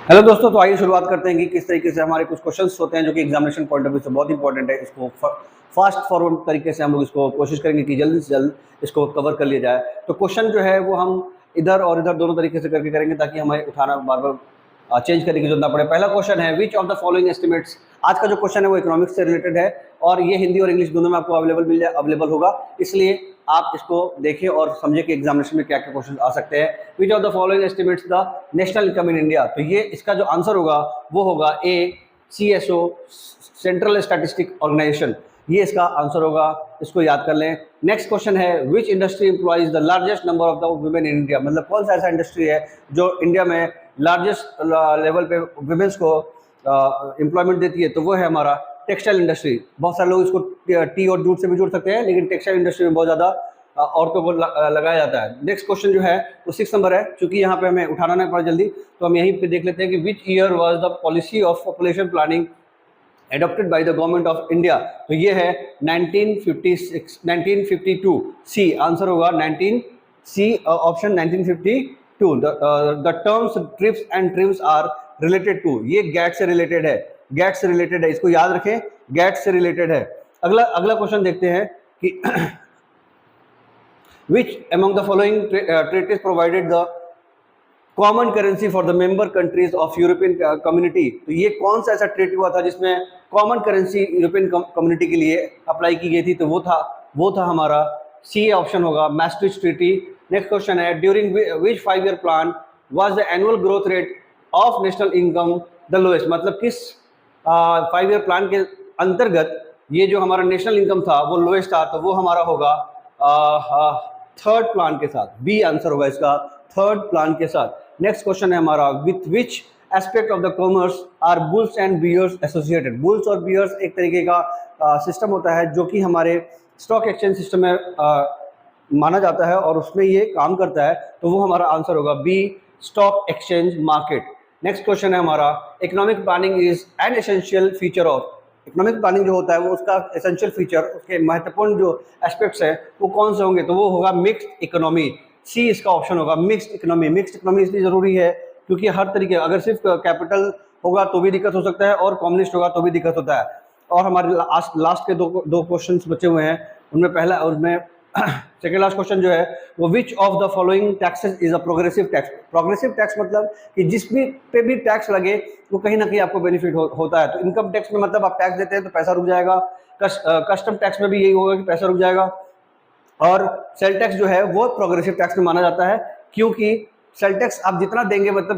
Hello दोस्तों, तो आइए शुरुआत करते हैं कि किस तरीके से हमारे कुछ क्वेश्चंस होते हैं जो कि एग्जामिनेशन पॉइंट ऑफ व्यू से बहुत इंपॉर्टेंट है। इसको फास्ट फॉरवर्ड तरीके से हम लोग इसको कोशिश करेंगे कि जल्द से जल्द इसको कवर कर लिया जाए। तो क्वेश्चन जो है वो हम इधर और इधर दोनों तरीके से करके करेंगे ताकि हमें उठाना बार बार चेंज करने की जरूरत ना पड़े। पहला क्वेश्चन है which of the following estimates. आज का जो क्वेश्चन है वो इकोनॉमिक्स से रिलेटेड है और ये हिंदी और इंग्लिश दोनों में आपको अवेलेबल होगा, इसलिए आप इसको देखें और समझें कि एग्जामिनेशन में क्या क्या क्वेश्चन आ सकते हैं। Which of the following estimates the national income in India. तो ये इसका जो आंसर होगा वो होगा ए CSO, सेंट्रल स्टैटिस्टिक ऑर्गेनाइजेशन। ये इसका आंसर होगा, इसको याद कर लें। नेक्स्ट क्वेश्चन है विच industry employees the largest number of the women in India. मतलब कौन सा ऐसा इंडस्ट्री है जो इंडिया में लार्जेस्ट लेवल पे वुमेन्स को एम्प्लॉयमेंट देती है। तो वो है हमारा टेक्सटाइल इंडस्ट्री। बहुत सारे लोग इसको टी और जूट से भी जुड़ सकते हैं, लेकिन टेक्सटाइल इंडस्ट्री में बहुत ज़्यादा औरतों को लगाया जाता है। नेक्स्ट क्वेश्चन जो है वो 6 नंबर है। क्योंकि यहाँ पे हमें उठाना नहीं पड़ा जल्दी, तो हम यहीं पे देख लेते हैं कि which year was the policy of population planning adopted by the government of India। तो ये है 1952 सी आंसर होगा 19 C option 1952। The terms TRIPS and TRIMS are related to, ये गैट से रिलेटेड है, गैट से रिलेटेड है, इसको याद रखें, गैट से रिलेटेड है। अगला क्वेश्चन देखते हैं कि which among the following treaties provided the common currency for the member countries of European community. तो ये कौन सा ऐसा ट्रीटी हुआ था जिसमें कॉमन करेंसी यूरोपियन कम्युनिटी के लिए अप्लाई की गई थी। तो वो था हमारा सी ऑप्शन होगा मैस्ट्रिक्ट ट्रीटी। नेक्स्ट क्वेश्चन है during which 5 year plan was the annual growth rate of national income the lowest. मतलब किस 5 ईयर प्लान के अंतर्गत ये जो हमारा नेशनल इनकम था वो लोएस्ट था। तो वो हमारा होगा थर्ड प्लान के साथ, बी आंसर होगा इसका, थर्ड प्लान के साथ। नेक्स्ट क्वेश्चन है हमारा with which aspect of the commerce are bulls and bears associated. Bulls और बियर्स एक तरीके का सिस्टम होता है जो कि हमारे स्टॉक एक्सचेंज सिस्टम में माना जाता है और उसमें ये काम करता है। तो वो हमारा आंसर होगा B stock exchange market. Next question है हमारा economic planning is an essential feature of. Economic planning जो होता है वो उसका एसेंशियल फीचर, उसके महत्वपूर्ण जो एस्पेक्ट्स हैं वो कौन से होंगे। तो वो होगा मिक्स्ड इकोनॉमी, सी इसका ऑप्शन होगा मिक्स्ड इकोनॉमी। मिक्स्ड इकोनॉमी इसलिए जरूरी है क्योंकि हर तरीके, अगर सिर्फ कैपिटल होगा तो भी दिक्कत हो सकता है और कम्युनिस्ट होगा तो भी दिक्कत होता है। और हमारे लास्ट के दो क्वेश्चन बचे हुए हैं, उनमें पहला, उनमें सेकेंड लास्ट क्वेश्चन जो है वो which of the following taxes is a progressive tax. Progressive tax मतलब कि जिस पे भी टैक्स लगे वो कहीं ना कहीं आपको बेनिफिट होता है। तो इनकम टैक्स में मतलब आप टैक्स देते हैं तो पैसा रुक जाएगा, कस्टम टैक्स में भी यही होगा कि पैसा रुक जाएगा, और सेल टैक्स जो है वो प्रोग्रेसिव टैक्स में माना जाता है क्योंकि सेल टैक्स आप जितना देंगे मतलब